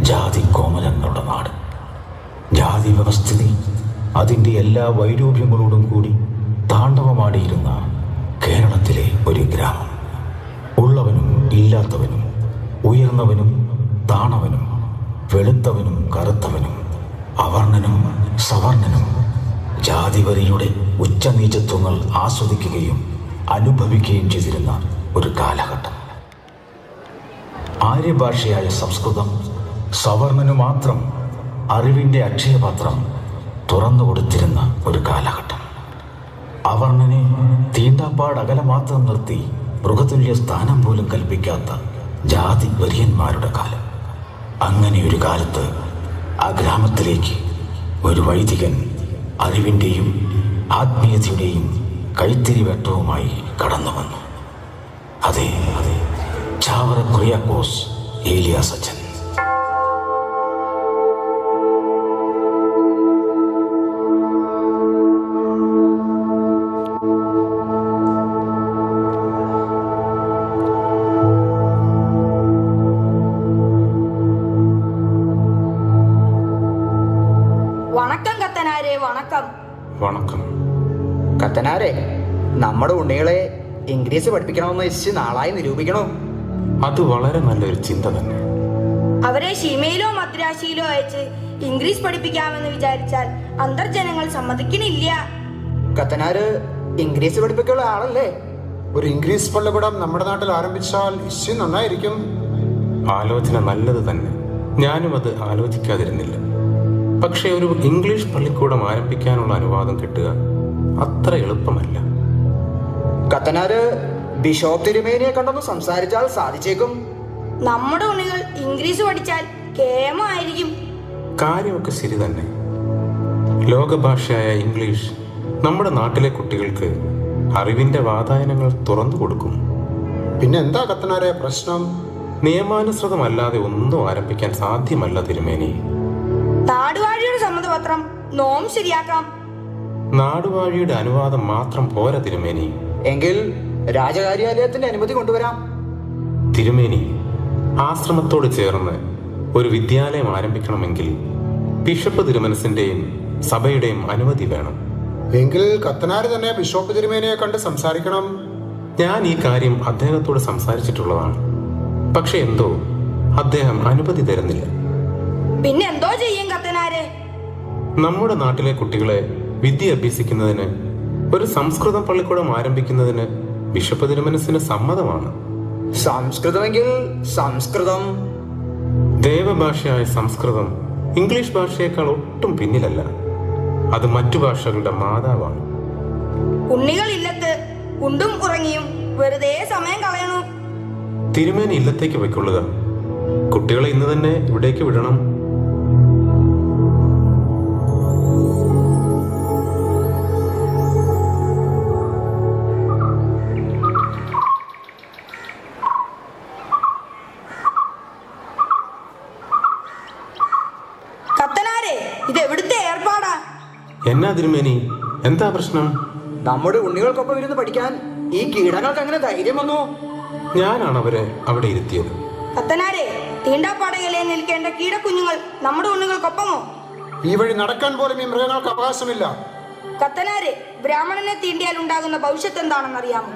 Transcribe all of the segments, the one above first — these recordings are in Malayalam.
ജാതി കോമരങ്ങളുടെ നാട്. ജാതി വ്യവസ്ഥിതി അതിൻ്റെ എല്ലാ വൈരൂപ്യങ്ങളോടും കൂടി താണ്ഡവമാടിയിരുന്ന കേരളത്തിലെ ഒരു ഗ്രാമം. ഉള്ളവനും ഇല്ലാത്തവനും, ഉയർന്നവനും താണവനും, വെളുത്തവനും കറുത്തവനും, അവർണനും സവർണനും ജാതിവരിയുടെ ഉച്ചനീചത്വങ്ങൾ ആസ്വദിക്കുകയും അനുഭവിക്കുകയും ചെയ്തിരുന്ന ഒരു കാലഘട്ടം. ആര്യഭാഷയായ സംസ്കൃതം സവർണനു മാത്രം അറിവിൻ്റെ അക്ഷയപാത്രം തുറന്നുകൊടുത്തിരുന്ന ഒരു കാലഘട്ടം. അവർണനെ തീണ്ടാപ്പാടകല മാത്രം നിർത്തി മൃഗതുല്യ സ്ഥാനം പോലും കൽപ്പിക്കാത്ത ജാതി വര്യന്മാരുടെ കാലം. അങ്ങനെ ഒരു കാലത്ത് ആ ഗ്രാമത്തിലേക്ക് ഒരു വൈദികൻ അറിവിൻ്റെയും ആത്മീയതയുടെയും കൈത്തിരി വെട്ടവുമായി കടന്നു വന്നു. അതെ, ചാവറ കുര്യാക്കോസ് ഏലിയാസ് അച്ഛൻ. വണക്കം കത്തനാരെ, വണക്കം. വണക്കം കത്തനാരെ, നമ്മുടെ ഉണ്ണികളെ ഇംഗ്ലീഷ് പഠിപ്പിക്കണമെന്ന് വെച്ച് നാളായി നിരൂപിക്കണോ? അത് വളരെ നല്ലൊരു ചിന്ത തന്നെ. അവരെ ഷിമയിലോ മദ്രാശിയിലോ അയച്ച് ഇംഗ്ലീഷ് പഠിപ്പിക്കാമെന്ന് വിചാരിച്ചാൽ അന്തർജനങ്ങൾ സമ്മതിക്കണില്ല. കത്തനാര് ഇംഗ്ലീഷ് പഠിപ്പിക്കാനുള്ള ആളല്ലേ? ഒരു ഇംഗ്ലീഷ് പള്ളിക്കൂടം നമ്മുടെ നാട്ടിൽ ആരംഭിച്ചാൽ ഇശ്യം നന്നായിരിക്കും. ആലോചന നല്ലത് തന്നെ. ഞാനും അത് ആലോചിക്കാതിരുന്നില്ല. പക്ഷേ ഒരു ഇംഗ്ലീഷ് പള്ളിക്കൂടം ആരംഭിക്കാനുള്ള അനുവാദം കിട്ടുക അത്ര എളുപ്പമല്ല. കത്തനാര് ബിഷോപ്പ് തിരുമേനിയെ കണ്ടൊന്ന് സംസാരിച്ചാൽ സാധിച്ചേക്കും. നമ്മുടെ ഉണ്ണികൾ ഇംഗ്ലീഷ് പഠിച്ചാൽ കേമായിരിക്കും. കാര്യമൊക്കെ ശരി തന്നെ. ലോകഭാഷയായ ഇംഗ്ലീഷ് നമ്മുടെ നാട്ടിലെ കുട്ടികൾക്ക് അറിവിന്റെ വാതായനങ്ങൾ തുറന്നു കൊടുക്കും. പിന്നെ എന്താ കത്തനാരെ പ്രശ്നം? നിയമാനുസൃതമല്ലാതെ ഒന്നും ആരംഭിക്കാൻ സാധ്യമല്ല തിരുമേനി. നാടുവാഴിയുടെ സമ്മതപത്രം നോം ശരിയാക്കാം. നാടുവാഴിയുടെ അനുവാദം മാത്രം പോരാ തിരുമേനി. എങ്കിൽ രാജകാര്യാലയത്തിന്റെ അനുമതി കൊണ്ടുവരാം. തിരുമേനി, ആശ്രമത്തോട് ചേർന്ന് ഒരു വിദ്യാലയം ആരംഭിക്കണമെങ്കിൽ ബിഷപ്പ് തിരുമനസിന്റെയും സഭയുടെയും അനുമതി വേണം. എങ്കിൽ കത്തനാര് തന്നെ ബിഷോപ്പ് തിരുമേനിയെ കണ്ട് സംസാരിക്കണം. ഞാൻ ഈ കാര്യം അദ്ദേഹത്തോട് സംസാരിച്ചിട്ടുള്ളതാണ്. പക്ഷെ എന്തോ അദ്ദേഹം അനുമതി തരുന്നില്ല. പിന്നെ എന്തോ ചെയ്യും കത്തനാരെ? നമ്മുടെ നാട്ടിലെ കുട്ടികളെ വിദ്യ അഭ്യസിക്കുന്നതിന് ഒരു സംസ്കൃതം പള്ളിക്കൂടം ആരംഭിക്കുന്നതിന് ബിഷപ്പ് തിരുമനസിന് സമ്മതമാണ്. സംസ്കൃതമെങ്കിൽ സംസ്കൃതം. ദേവഭാഷയായ സംസ്കൃതം ഇംഗ്ലീഷ് ഭാഷയേക്കാൾ ഒട്ടും പിന്നിലല്ല. അത് മറ്റു ഭാഷകളുടെ മാതാവാണ്. ഉണ്ണികൾ ഇല്ലത്ത് ഉണ്ടും ഉറങ്ങിയും വെറുതെ സമയം കളയണു. തിരുമേനി ഇല്ലത്തേക്ക് പോയിക്കൊള്ളുക. കുട്ടികളെ ഇന്ന് തന്നെ ഇവിടേക്ക് വിടണം. കത്തനാരെ, ഇത് എവിടുത്തെ ഏർപ്പാടാ? എന്നാ തിരുമേനി, എന്താ പ്രശ്നം? നമ്മുടെ ഉണ്ണികൾക്കൊപ്പം ഇരുന്ന് പഠിക്കാൻ ഈ കീടങ്ങൾക്ക് അങ്ങനെ ധൈര്യം വന്നു? ഞാനാണ് അവരെ അവിടെ ഇരുത്തിയത്. കത്തനാരെ, തീണ്ടാപ്പാടകലെ നിൽക്കേണ്ട കീടക്കുഞ്ഞുങ്ങൾ നമ്മുടെ ഉണ്ണികൾക്കൊപ്പമോ? ഈ വഴി നടക്കാൻ പോലും ഈ മൃഗങ്ങൾക്ക് അവകാശമില്ല. കത്തനാരെ, ബ്രാഹ്മണനെ തീണ്ടിയാൽ ഉണ്ടാകുന്ന ഭവിഷ്യത്ത് എന്താണെന്ന് അറിയാമോ?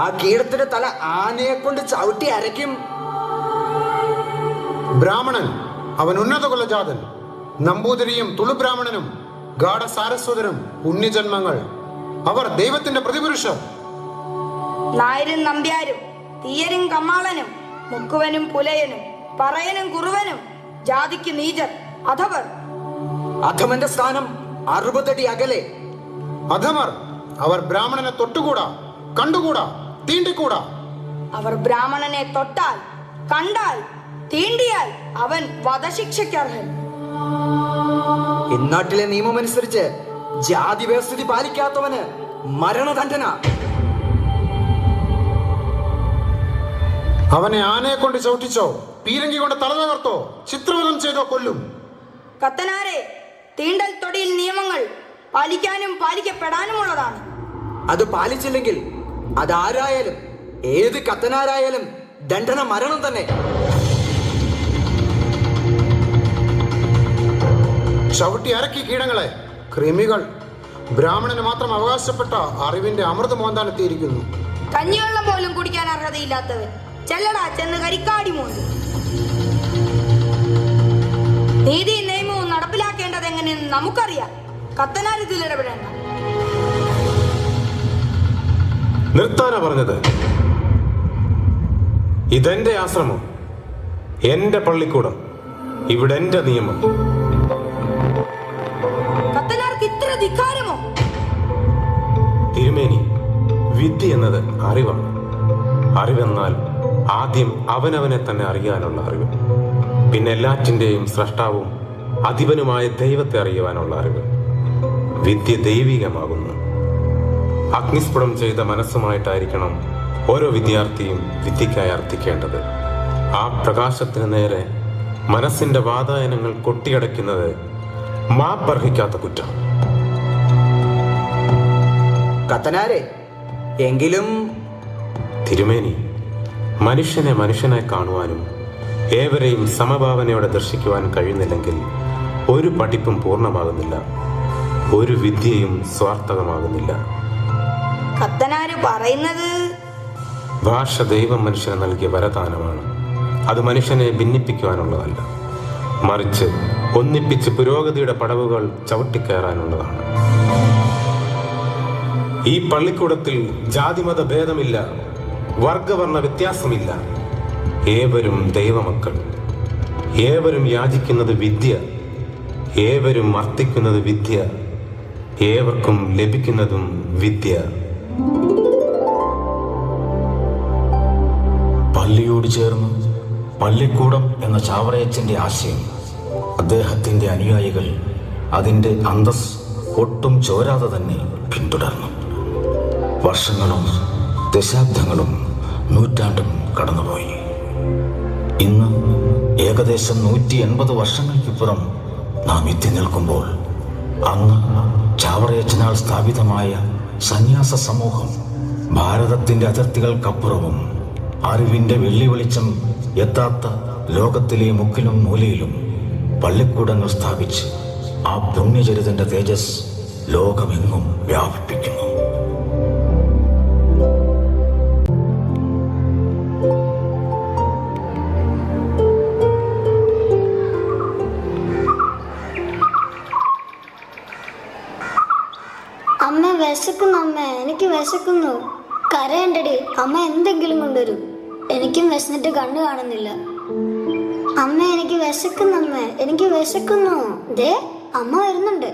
ആ കീടത്തിന്റെ തല ആനയെ കൊണ്ട് ചവിട്ടി അരയ്ക്കും. ബ്രാഹ്മണൻ അവൻ ഉന്നത കുലജാതൻ. നമ്പൂതിരിയും തുളുബ്രാഹ്മണനും ഗാഢസാരസ്വതരും പുണ്യജന്മങ്ങൾ. അവർ ദൈവത്തിന്റെ പ്രതിപുരുഷർ. നായരും നമ്പ്യാരും, തീയരും കമ്മാളനും, മുക്കുവനും പുലയനും, പറയനും കുറുവനും ജാതിക്ക് നീചർ, അധവർ. അധമന്റെ സ്ഥാനം 60 അടി അകലെ. അധമർ അവർ ബ്രാഹ്മണനെ തൊട്ടുകൂടാ, കണ്ടുകൂടാ, തീണ്ടിക്കൂടാ. അവർ ബ്രാഹ്മണനെ തൊട്ടാൽ, കണ്ടാൽ, തീണ്ടിയാൽ അവൻ വധശിക്ഷയ്ക്കർഹൻ. ഇന്നാട്ടിലെ നിയമമനുസരിച്ച് ജാതി വ്യവസ്ഥിതി പാലിക്കാത്തവന് മരണദണ്ഡന. അവനെ ആനയെ കൊണ്ട് ചവിട്ടിച്ചോ, പീരങ്കി കൊണ്ട് തല തകർത്തോ, ചിത്രവധം ചെയ്തോ കൊല്ലും. കത്തനാരെ, തീണ്ടൽ തൊടിയിൽ നിയമങ്ങൾ പാലിക്കാനും പാലിക്കപ്പെടാനുമുള്ളതാണ്. അത് പാലിച്ചില്ലെങ്കിൽ അതാരായാലും ഏത് കത്തനാരായാലും ദണ്ഡന മരണം തന്നെ. ചവിട്ടി അരക്കി കീടങ്ങളെ. കൃമികൾ ബ്രാഹ്മണന് മാത്രം അവകാശപ്പെട്ട അറിവിന്റെ അമൃത് മോന്താനെത്തിയിരിക്കുന്നു. കഞ്ഞിവെള്ളം പോലും കുടിക്കാൻ അർഹതയില്ലാത്തവൻ ചെല്ലടാ ചെന്ന് കരിക്കാടി മോന്തി. നീതിയും നിയമവും നടപ്പിലാക്കേണ്ടത് എങ്ങനെയെന്ന് നമുക്കറിയാം. കത്തനാരത്തിൽ ഇടപെടേണ്ട. നിർത്താനാ പറഞ്ഞത്. ഇതെന്റെ ആശ്രമം, എന്റെ പള്ളിക്കൂടം, ഇവിടെ എന്റെ നിയമം. കത്തനാർക്ക് ഇത്ര ധിക്കാരമോ? തിരുമേനി, വിദ്യ എന്നത് അറിവാണ്. അറിവെന്നാൽ ആദ്യം അവനവനെ തന്നെ അറിയാനുള്ള അറിവ്, പിന്നെ എല്ലാറ്റിൻ്റെയും സ്രഷ്ടാവും അധിപനുമായ ദൈവത്തെ അറിയുവാനുള്ള അറിവ്. വിദ്യ ദൈവികമാകുന്നു. അഗ്നിസ്ഫുടം ചെയ്ത മനസ്സുമായിട്ടായിരിക്കണം ഓരോ വിദ്യാർത്ഥിയും വിദ്യയ്ക്കായി അർത്ഥിക്കേണ്ടത്. ആ പ്രകാശത്തിന് നേരെ മനസ്സിന്റെ വാതായനങ്ങൾ കൊട്ടിയടയ്ക്കുന്നത് മാപ്പർഹിക്കാത്ത കുറ്റം. കത്തനാരെ, എങ്കിലും തിരുമേനി, മനുഷ്യനെ മനുഷ്യനായി കാണുവാനും ഏവരെയും സമഭാവനയോടെ ദർശിക്കുവാൻ കഴിയുന്നില്ലെങ്കിൽ ഒരു പഠിപ്പും പൂർണ്ണമാകുന്നില്ല, ഒരു വിദ്യയും സ്വാർത്ഥകമാകുന്നില്ല. കത്തനാര് പറയുന്നത് ഭാഷ ദൈവം മനുഷ്യന് നൽകിയ വരദാനമാണ്. അത് മനുഷ്യനെ ഭിന്നിപ്പിക്കുവാനുള്ളതല്ല, മറിച്ച് ഒന്നിപ്പിച്ച് പുരോഗതിയുടെ പടവുകൾ ചവിട്ടിക്കയറാനുള്ളതാണ്. ഈ പള്ളിക്കൂടത്തിൽ ജാതിമത ഭേദമില്ല, വർഗവർണ്ണ വ്യത്യാസമില്ല. ഏവരും ദൈവമക്കൾ, ഏവരും യാചിക്കുന്നത് വിദ്യ, ഏവരും അർത്ഥിക്കുന്നത് വിദ്യ, ഏവർക്കും ലഭിക്കുന്നതും വിദ്യ. പള്ളിയോട് ചേർന്ന് പള്ളിക്കൂടം എന്ന ചാവറയച്ചൻ്റെ ആശയം അദ്ദേഹത്തിൻ്റെ അനുയായികൾ അതിൻ്റെ അന്തസ് ഒട്ടും ചോരാതെ തന്നെ പിന്തുടർന്നു. വർഷങ്ങളും ദശാബ്ദങ്ങളും നൂറ്റാണ്ടും കടന്നുപോയി. ഇന്ന് ഏകദേശം 180 വർഷങ്ങൾക്കിപ്പുറം നാം എത്തി നിൽക്കുമ്പോൾ അന്ന് ചാവറയച്ചനാൽ സ്ഥാപിതമായ സന്യാസ സമൂഹം ഭാരതത്തിൻ്റെ അതിർത്തികൾക്കപ്പുറവും അറിവിൻ്റെ വെള്ളി വെളിച്ചം എത്താത്ത ലോകത്തിലെ മുക്കിലും മൂലയിലും പള്ളിക്കൂടങ്ങൾ സ്ഥാപിച്ച് ആ പുണ്യചരിതന്റെ തേജസ് ലോകമെങ്ങും വ്യാപിപ്പിക്കുന്നു. അമ്മ വിശക്കുന്നു, അമ്മ എനിക്ക് വിശക്കുന്നു. കരയണ്ടടി, അമ്മ എന്തെങ്കിലും കൊണ്ടുവരൂ. എനിക്കും വിശന്നിട്ട് കണ്ണു കാണുന്നില്ല. അമ്മ എനിക്ക് വിശക്കുന്നു, അമ്മ എനിക്ക് വിശക്കുന്നു. ദേ അമ്മ വരുന്നുണ്ട്.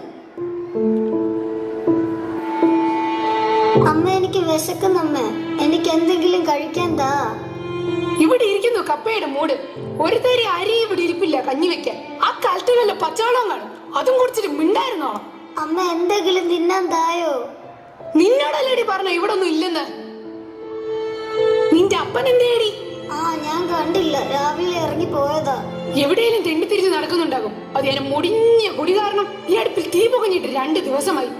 അമ്മ എനിക്ക് വിശക്കുന്നു, അമ്മ എനിക്ക് എന്തെങ്കിലും കഴിക്കാൻ താ. ഇവിടെ ഇരിക്കുന്നു കപ്പയുടെ മൂട്. ഒരു തരി അരി ഇവിടെ ഇരിപ്പില്ല കഞ്ഞി വെക്കാൻ. ആ കാലത്തിലല്ല പച്ചവെള്ളം കാണും, അതും കുടിച്ചിട്ട് മിണ്ടായിരുന്നോളാം. അമ്മ എന്തെങ്കിലും തിന്നാൻ തായോ. നിന്നോടല്ലേടി പറഞ്ഞ ഇവിടെ ഒന്നും ഇല്ലെന്ന്. നിന്റെ അപ്പൻ എന്തേടി? ആ ഞാൻ കണ്ടില്ല, രാവിലെ ഇറങ്ങി പോയതാ. എവിടെയെങ്കിലും തെണ്ടി തിരിച്ച് നടക്കുന്നുണ്ടാകും. അത് ഞാൻ മുടിഞ്ഞ കുടി കാരണം ഈ അടുപ്പിൽ തീ പുകഞ്ഞിട്ട് 2 ദിവസമായി.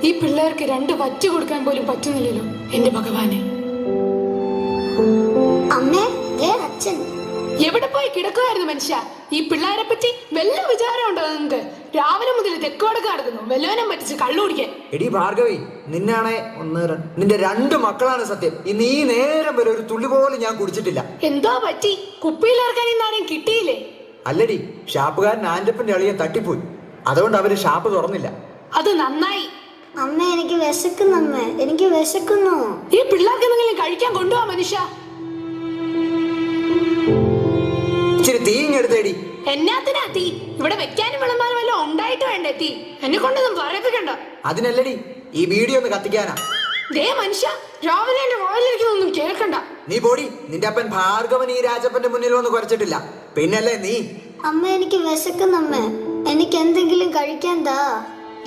ഈ പിള്ളേർക്ക് 2 വച്ചു കൊടുക്കാൻ പോലും പറ്റുന്നില്ലല്ലോ എന്റെ ഭഗവാനെ. അമ്മേ, ദേ അച്ഛൻ. എവിടെ പോയി കിടക്കുമായിരുന്നു മനുഷ്യ? ഈ പിള്ളേരെ പറ്റി വല്ല വിചാരം ഉണ്ടോ നിങ്ങൾക്ക്? രാവിലെ മുതൽ തെക്കോടൊക്കെ നടക്കുന്നു വല്ലവനും പറ്റിച്ച് കള്ളു കുടിക്കാൻ. എടി ഭാർഗവി, നിന്നാണെ നിന്റെ 2 മക്കളാണ് സത്യം. ഇന്ന് ഈ നേരം വരെ ഒരു തുള്ളി പോലും ഞാൻ കുടിച്ചിട്ടില്ല. എന്തോ പറ്റി? കുപ്പിയിലിറക്കാൻ ഇന്നാരെയും കിട്ടിയില്ലേ? അല്ലടി, ഷാപ്പുകാരൻ ആന്റപ്പന്റെ അളിയെ തട്ടിപ്പോയി. അതുകൊണ്ട് അവര് ഷാപ്പ് തുറന്നില്ല. അത് നന്നായി. അമ്മ എനിക്ക് വിശക്കുന്നു, അമ്മ എനിക്ക് വിശക്കുന്നു. ഈ പിള്ളേർക്ക് എന്തെങ്കിലും കഴിക്കാൻ കൊണ്ടുപോവാ മനുഷ്യ. ഇച്ചിരി തീഞ്ഞെടുത്തേടി. എന്നാത്തിനാ തീ? ഇവിടെ വെക്കാനും വിളമ്പാനും വല്ലതും ഉണ്ടായിട്ട് വേണ്ടേ തീ? എന്നെ കൊണ്ടൊന്നും പറയിപ്പിക്കണ്ട. അതിനല്ലടി, ഈ വീഡിയോ ഒന്ന് കത്തിക്കാനാ. ദേ മനുഷ്യ, രാവിലെ എന്റെ വായിലിരിക്കുന്നൊന്നും കേൾക്കണ്ട. നീ പോടി. നിന്റെ അപ്പൻ ഭാർഗവൻ ഈ രാജപ്പന്റെ മുന്നിൽ വന്ന് കുറച്ചിട്ടില്ല, പിന്നല്ലേ നീ. അമ്മ എനിക്ക് വിശക്കുന്നു, അമ്മ എനിക്ക് എന്തെങ്കിലും കഴിക്കാൻ താ.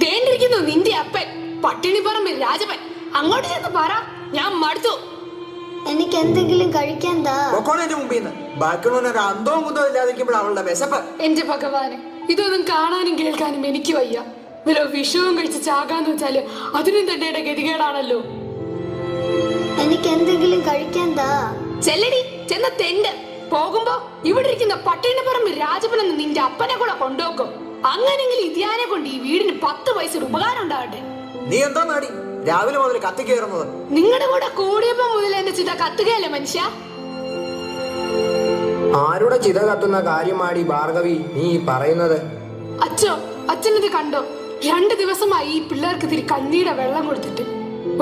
ദേണ്ടിരിക്കുന്നു നിന്റെ അപ്പൻ, പട്ടിണിപ്പറമ്പിൽ രാജപ്പൻ. അങ്ങോട്ട് ചെന്ന് പറ, ഞാൻ മടുത്തു. എനിക്ക് എന്തെങ്കിലും കഴിക്കാൻ താ. പൊക്കോണെന്റെ മുമ്പിൽ നിന്ന്. ബാക്കിയുള്ളവനൊരു അന്തവും കുന്തവും ഇല്ലാതിരിക്കുമ്പോൾ അവളുടെ വിശപ്പ്. എന്റെ ഭഗവാനെ, ഇതൊന്നും കാണാനും കേൾക്കാനും എനിക്ക് വയ്യ. വല്ല വിഷവും കഴിച്ച് ചാകാന്ന് വെച്ചാല് അതിനും തന്നെ ഗതികേടാണല്ലോ. എനിക്ക് എന്തെങ്കിലും കഴിക്കാൻ താ. ചെല്ലടി, ചെന്ന തെണ്ട്. പോകുമ്പോ ഇവിടെ ഇരിക്കുന്ന പട്ടിണിപ്പറമ്പ് രാജപ്പനെന്ന് നിന്റെ അപ്പനെ കൂടെ കൊണ്ടുപോക്കും. അങ്ങനെങ്കിൽ ഇതിയാനെ കൊണ്ട് ഈ വീടിന് 10 പൈസയുടെ ഉപകാരം ഉണ്ടാകട്ടെ. നീ എന്താ നാടി രാവിലെ മുതൽ കത്തിക്കയറുന്നത്? നിങ്ങളുടെ കൂടെ കൂടിയപ്പോ മുതൽ എന്റെ ചിത കത്തുകയല്ലേ മനുഷ്യ. ആരുടെ ചിത കത്തുന്ന കാര്യമാടി ഭാർഗവി നീ പറയുന്നത്? അച്ഛനത് കണ്ടോ? 2 ദിവസമായി ഈ പിള്ളേർക്ക് ഇത്തിരി കഞ്ഞിയുടെ വെള്ളം കൊടുത്തിട്ട്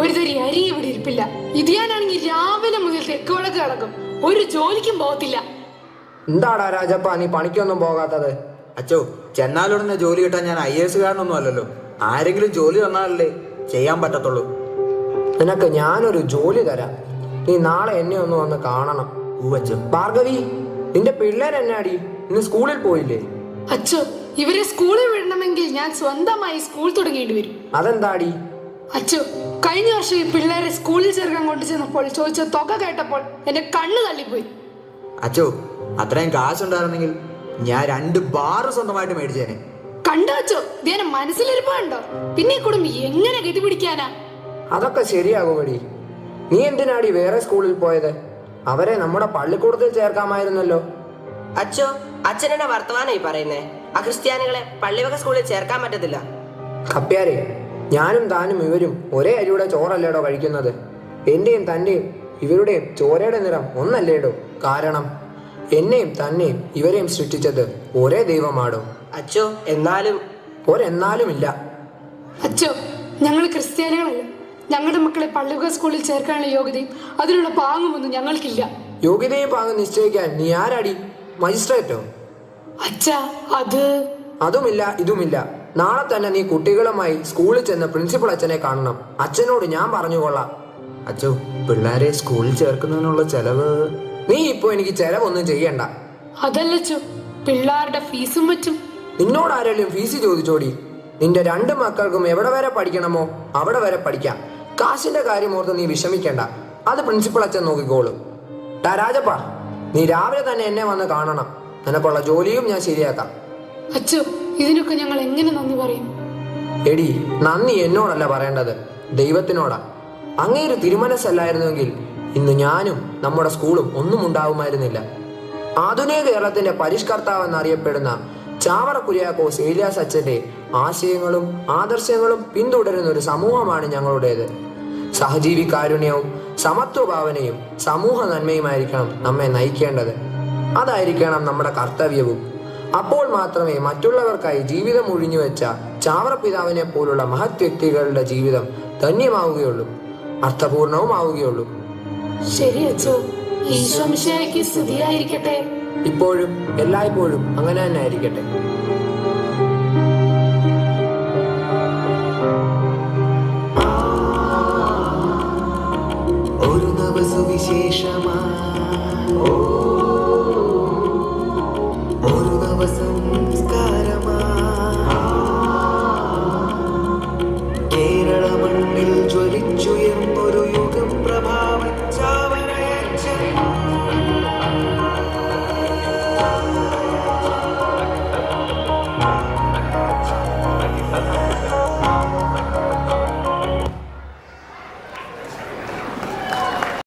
ഒരു തരി അരി ഇവിടെ ഇരിപ്പില്ല. ഇതിയാനാണെങ്കിൽ രാവിലെ മുതൽ തെക്ക് വടക്ക് കിടക്കും, ഒരു ജോലിക്കും പോകത്തില്ല. എന്താടാ രാജപ്പ നീ പണിക്കൊന്നും പോകാത്തത്? അച്ചോ, ചെന്നാലുടനെ ജോലി കിട്ടാൻ ഞാൻ IAS കാരനൊന്നും അല്ലല്ലോ. ആരെങ്കിലും ജോലി തന്നാലല്ലേ ചെയ്യാൻ പറ്റത്തുള്ളൂ. നിനക്ക് ഞാനൊരു ജോലി തരാം. നീ നാളെ എന്നെ ഒന്ന് വന്ന് കാണണം. അച്ചോ. ഭാർഗവി, നിന്റെ പിള്ളേർ എന്നാടി ഇന്ന് സ്കൂളിൽ പോയില്ലേ? ഇവരെ സ്കൂളിൽ വിടണമെങ്കിൽ ഞാൻ സ്വന്തമായി സ്കൂൾ തുടങ്ങേണ്ടി വരും. അതെന്താടി? കഴിഞ്ഞ വർഷം ഈ പിള്ളേരെ സ്കൂളിൽ ചേർക്കാൻ കൊണ്ടു ചെന്നപ്പോൾ ചോദിച്ച തുക കേട്ടപ്പോൾ എന്റെ കണ്ണ് തള്ളിപ്പോയി. അച്ചോ, അത്രയും കാശുണ്ടായിരുന്നെങ്കിൽ ഞാൻ 2 ബാർ സ്വന്തമായിട്ട് മേടിച്ചേനെ. കണ്ടോ അച്ചോ, ഇതേനെ മനസ്സിലിരിപ്പുണ്ടോ? പിന്നെ കുടുംബം എങ്ങനെ ഗതി പിടിക്കാനാ? അതൊക്കെ ശരിയാകുമടി. നീ എന്തിനാടി വേറെ സ്കൂളിൽ പോയത്? അവരെ നമ്മുടെ പള്ളിക്കൂടത്തിൽ ചേർക്കാമായിരുന്നല്ലോ. അച്ഛോ, അച്ഛനെന്നെ വർത്തമാനായി പറയുന്നേ. ആ ക്രിസ്ത്യാനികളെ പള്ളിവക സ്കൂളിൽ ചേർക്കാൻ പറ്റത്തില്ല. കപ്പ്യാരെ, ഞാനും താനും ഇവരും ഒരേ അരിയുടെ ചോറല്ലേടോ കഴിക്കുന്നത്? എന്റെയും തന്റെയും ഇവരുടെയും ചോരയുടെ നിറം ഒന്നല്ലേടോ? കാരണം എന്നെയും തന്നെയും ഇവരെയും സൃഷ്ടിച്ചത് ഒരേ ദൈവമാടോ? അച്ഛോ, എന്നാലും ഒരെന്നാലുമില്ല. ഞങ്ങൾ ക്രിസ്ത്യാനികളല്ല. ഞങ്ങളുടെ മക്കളെ പള്ളിവക സ്കൂളിൽ ചേർക്കാനുള്ള യോഗ്യതയും അതിനുള്ള പാങ്ങുമൊന്നും ഞങ്ങൾക്കില്ല. യോഗ്യതയും പാങ്ങും നിശ്ചയിക്കാൻ നീ ആരാടി? മജിസ്ട്രേറ്റോ? അതുമില്ല ഇതുമില്ല. നാളെ തന്നെ നീ കുട്ടികളുമായി സ്കൂളിൽ ചെന്ന് പ്രിൻസിപ്പൽ അച്ഛനെ കാണണം. അച്ഛനോട് ഞാൻ പറഞ്ഞുകൊള്ളാം. അച്ചോ, പിള്ളേരെ സ്കൂളിൽ ചേർക്കുന്നതിനുള്ള ചെലവ്? നീ ഇപ്പൊ എനിക്ക് ചെലവൊന്നും ചെയ്യണ്ട. അതല്ലച്ചോ, പിള്ളേരുടെ ഫീസും മറ്റും. നിന്നോട് ആരെങ്കിലും ഫീസ് ചോദിച്ചോടി? നിന്റെ 2 മക്കൾക്കും എവിടെ വരെ പഠിക്കണമോ അവിടെ വരെ പഠിക്കാം. കാശിന്റെ കാര്യം ഓർത്ത് നീ വിഷമിക്കണ്ട. അത് പ്രിൻസിപ്പൽ അച്ഛൻ നോക്കിക്കോളും. രാജപ്പ, നീ രാവിലെ തന്നെ എന്നെ വന്ന് കാണണം. നിനക്കുള്ള ജോലിയും ഞാൻ ശരിയാക്കാം. ഇതിനൊക്കെ ഞങ്ങൾ എങ്ങനെ നന്ദി പറയും? എടി, നന്ദി എന്നോടല്ല പറയേണ്ടത്, ദൈവത്തിനോടാ. അങ്ങേരു തിരുമനസ്സല്ലായിരുന്നെങ്കിൽ ഇന്ന് ഞാനും നമ്മുടെ സ്കൂളും ഒന്നും ഉണ്ടാവുമായിരുന്നില്ല. ആധുനിക കേരളത്തിന്റെ പരിഷ്കർത്താവെന്നറിയപ്പെടുന്ന ചാവറ കുര്യാക്കോസ് ഏലിയാസ് അച്ഛന്റെ ആശയങ്ങളും ആദർശങ്ങളും പിന്തുടരുന്ന ഒരു സമൂഹമാണ് ഞങ്ങളുടേത്. സഹജീവി കാരുണ്യവും സമത്വഭാവനയും സമൂഹ നന്മയുമായിരിക്കണം നമ്മെ നയിക്കേണ്ടത്. അതായിരിക്കണം നമ്മുടെ കർത്തവ്യവും. അപ്പോൾ മാത്രമേ മറ്റുള്ളവർക്കായി ജീവിതം ഒഴിഞ്ഞുവെച്ച ചാവറ പിതാവിനെ പോലുള്ള മഹത് വ്യക്തികളുടെ ജീവിതം ധന്യമാവുകയുള്ളൂ, അർത്ഥപൂർണവുമാവുകയുള്ളൂ. ശരി അച്ഛോ, ഈശോ മിശിഹായ്ക്ക് സ്തുതിയായിരിക്കട്ടെ. ഇപ്പോഴും എല്ലായ്പ്പോഴും അങ്ങനെ തന്നെ ആയിരിക്കട്ടെ. ഒരു നവസുവിശേഷമാ